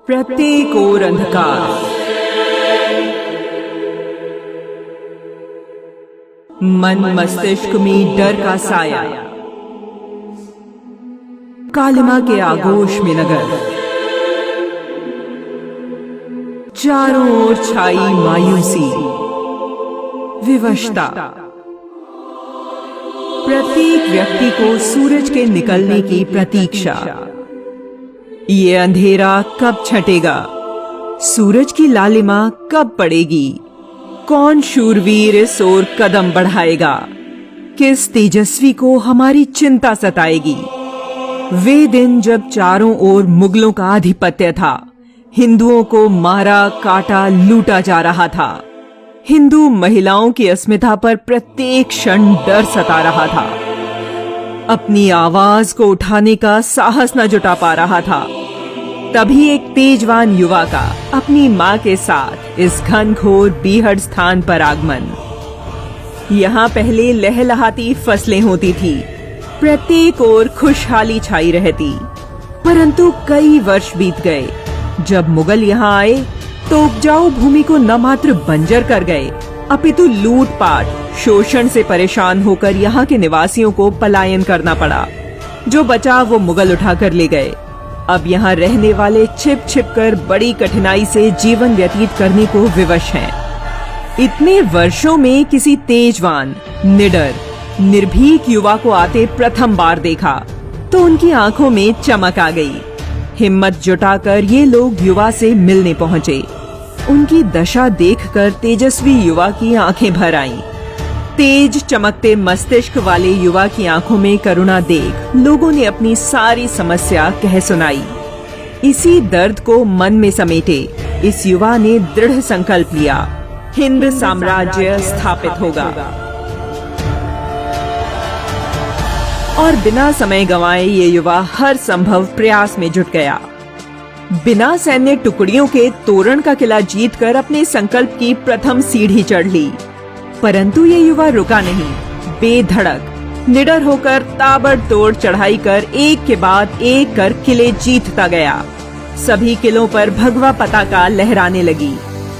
प्रत्येक ओर अंधकार, मन मस्तिष्क में डर का साया, कालिमा के आगोश में नगर, चारों ओर छाई मायूसी, विवशता। प्रत्येक व्यक्ति को सूरज के निकलने की प्रतीक्षा। ये अंधेरा कब छटेगा? सूरज की लालिमा कब पड़ेगी? कौन शूरवीर इस ओर कदम बढ़ाएगा? किस तेजस्वी को हमारी चिंता सताएगी? वे दिन जब चारों ओर मुगलों का आधिपत्य था, हिंदुओं को मारा काटा लूटा जा रहा था। हिंदू महिलाओं की अस्मिता पर प्रत्येक क्षण डर सता रहा था। अपनी आवाज को उठाने का साहस न जुटा पा रहा था। तभी एक तेजवान युवा का अपनी मां के साथ इस घनघोर बीहड़ स्थान पर आगमन। यहाँ पहले लहलहाती फसलें होती थी, प्रत्येक ओर खुशहाली छाई रहती। परंतु कई वर्ष बीत गए। जब मुगल यहाँ आए तो उपजाऊ भूमि को न मात्र बंजर कर गए, अपितु लूटपाट शोषण से परेशान होकर यहाँ के निवासियों को पलायन करना पड़ा। जो बचा वो मुगल उठाकर ले गए। अब यहाँ रहने वाले छिप छिप कर बड़ी कठिनाई से जीवन व्यतीत करने को विवश हैं। इतने वर्षों में किसी तेजवान, निडर, निर्भीक युवा को आते प्रथम बार देखा तो उनकी आंखों में चमक आ गई। हिम्मत जुटाकर ये लोग युवा से मिलने पहुंचे। उनकी दशा देखकर तेजस्वी युवा की आंखें भर आईं। तेज चमकते मस्तिष्क वाले युवा की आंखों में करुणा देख लोगों ने अपनी सारी समस्या कह सुनाई। इसी दर्द को मन में समेटे इस युवा ने दृढ़ संकल्प लिया, हिंद साम्राज्य स्थापित होगा। और बिना समय गंवाए ये युवा हर संभव प्रयास में जुट गया। बिना सैन्य टुकड़ियों के तोरण का किला जीतकर अपने संकल्प की प्रथम सीढ़ी चढ़ ली। परंतु ये युवा रुका नहीं। बेधड़क निडर होकर ताबड़तोड़ चढ़ाई कर एक के बाद एक कर किले जीतता गया। सभी किलों पर भगवा पताका लहराने लगी,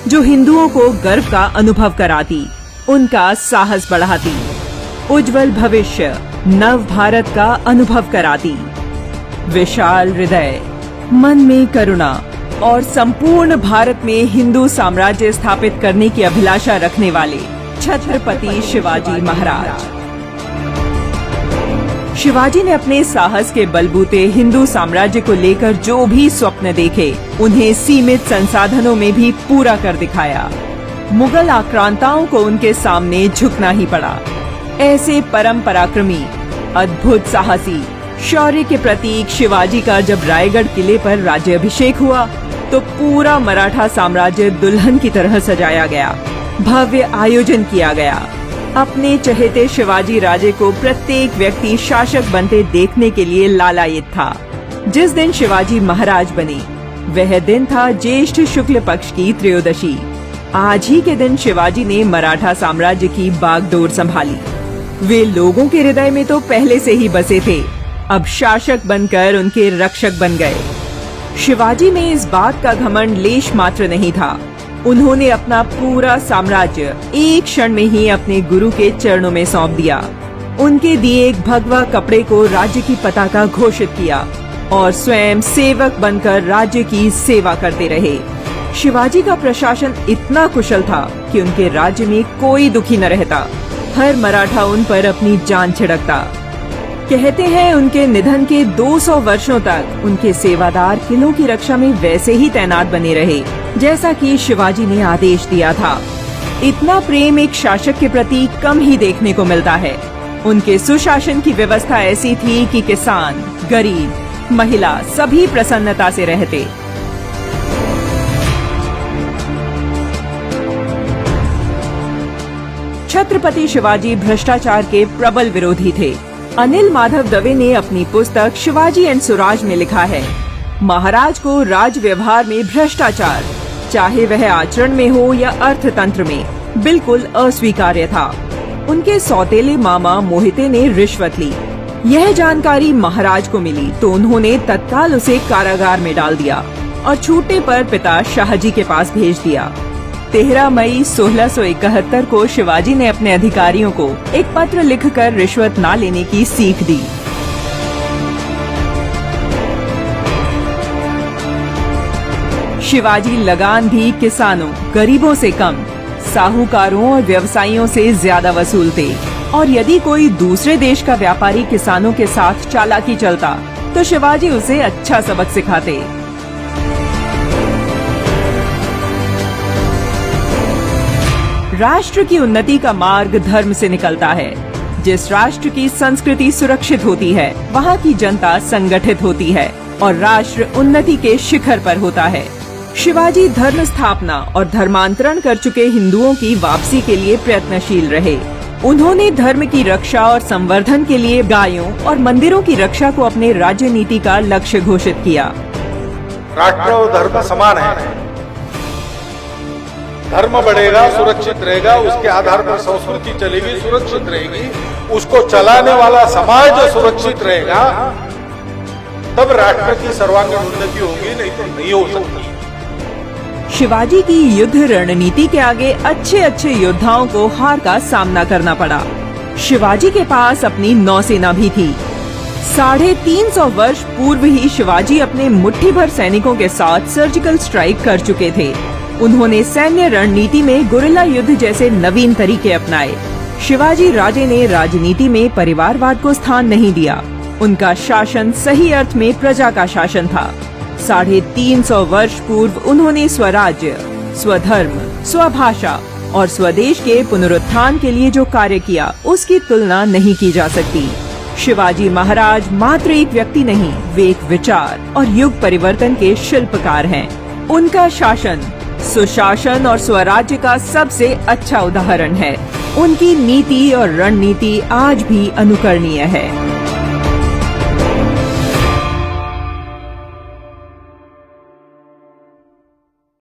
जो हिंदुओं को गर्व का अनुभव कराती, उनका साहस बढ़ाती, उज्जवल भविष्य, नव भारत का अनुभव कराती। विशाल हृदय, मन में करुणा और संपूर्ण भारत में हिंदू साम्राज्य स्थापित करने की अभिलाषा रखने वाले छत्रपति शिवाजी महाराज। शिवाजी ने अपने साहस के बलबूते हिंदू साम्राज्य को लेकर जो भी स्वप्न देखे, उन्हें सीमित संसाधनों में भी पूरा कर दिखाया। मुगल आक्रांताओं को उनके सामने झुकना ही पड़ा। ऐसे परम पराक्रमी, अद्भुत साहसी, शौर्य के प्रतीक शिवाजी का जब रायगढ़ किले पर राज्याभिषेक हुआ तो पूरा मराठा साम्राज्य दुल्हन की तरह सजाया गया। भव्य आयोजन किया गया। अपने चहेते शिवाजी राजे को प्रत्येक व्यक्ति शासक बनते देखने के लिए लालायित था। जिस दिन शिवाजी महाराज बने वह दिन था ज्येष्ठ शुक्ल पक्ष की त्रयोदशी। आज ही के दिन शिवाजी ने मराठा साम्राज्य की बागडोर संभाली। वे लोगों के हृदय में तो पहले से ही बसे थे, अब शासक बनकर उनके रक्षक बन गए। शिवाजी में इस बात का घमंड लेश मात्र नहीं था। उन्होंने अपना पूरा साम्राज्य एक क्षण में ही अपने गुरु के चरणों में सौंप दिया। उनके दिए एक भगवा कपड़े को राज्य की पताका घोषित किया और स्वयं सेवक बनकर राज्य की सेवा करते रहे। शिवाजी का प्रशासन इतना कुशल था कि उनके राज्य में कोई दुखी न रहता। हर मराठा उन पर अपनी जान छिड़कता। कहते हैं उनके निधन के 200 वर्षों तक उनके सेवादार किलों की रक्षा में वैसे ही तैनात बने रहे जैसा कि शिवाजी ने आदेश दिया था। इतना प्रेम एक शासक के प्रति कम ही देखने को मिलता है। उनके सुशासन की व्यवस्था ऐसी थी कि किसान, गरीब, महिला सभी प्रसन्नता से रहते। छत्रपति शिवाजी भ्रष्टाचार के प्रबल विरोधी थे। अनिल माधव दवे ने अपनी पुस्तक शिवाजी एंड स्वराज में लिखा है, महाराज को राज व्यवहार में भ्रष्टाचार, चाहे वह आचरण में हो या अर्थतंत्र में, बिल्कुल अस्वीकार्य था। उनके सौतेले मामा मोहिते ने रिश्वत ली। यह जानकारी महाराज को मिली तो उन्होंने तत्काल उसे कारागार में डाल दिया और छूटने पर पिता शाहजी के पास भेज दिया। 13 मई 1671 को शिवाजी ने अपने अधिकारियों को एक पत्र लिखकर रिश्वत ना लेने की सीख दी। शिवाजी लगान भी किसानों, गरीबों से कम, साहूकारों और व्यवसायियों से ज्यादा वसूलते और यदि कोई दूसरे देश का व्यापारी किसानों के साथ चालाकी चलता तो शिवाजी उसे अच्छा सबक सिखाते। राष्ट्र की उन्नति का मार्ग धर्म से निकलता है। जिस राष्ट्र की संस्कृति सुरक्षित होती है, वहाँ की जनता संगठित होती है और राष्ट्र उन्नति के शिखर पर होता है। शिवाजी धर्म स्थापना और धर्मांतरण कर चुके हिंदुओं की वापसी के लिए प्रयत्नशील रहे। उन्होंने धर्म की रक्षा और संवर्धन के लिए गायों और मंदिरों की रक्षा को अपने राज्य नीति का लक्ष्य घोषित किया। राष्ट्र और धर्म समान है। धर्म बढ़ेगा, सुरक्षित रहेगा, उसके आधार पर संस्कृति चलेगी, सुरक्षित रहेगी, उसको चलाने वाला समाज सुरक्षित रहेगा, तब राष्ट्र की सर्वांगीण उन्नति होगी, नहीं तो नहीं हो सकती। शिवाजी की युद्ध रणनीति के आगे अच्छे योद्धाओं को हार का सामना करना पड़ा। शिवाजी के पास अपनी नौसेना भी थी। 350 वर्ष पूर्व ही शिवाजी अपने मुट्ठी भर सैनिकों के साथ सर्जिकल स्ट्राइक कर चुके थे। उन्होंने सैन्य रणनीति में गुरिल्ला युद्ध जैसे नवीन तरीके अपनाए। शिवाजी राजे ने राजनीति में परिवारवाद को स्थान नहीं दिया। उनका शासन सही अर्थ में प्रजा का शासन था। 350 वर्ष पूर्व उन्होंने स्वराज्य, स्वधर्म, स्वभाषा और स्वदेश के पुनरुत्थान के लिए जो कार्य किया, उसकी तुलना नहीं की जा सकती। शिवाजी महाराज मात्र एक व्यक्ति नहीं, वे एक विचार और युग परिवर्तन के शिल्पकार हैं। उनका शासन सुशासन और स्वराज्य का सबसे अच्छा उदाहरण है। उनकी नीति और रणनीति आज भी अनुकरणीय है।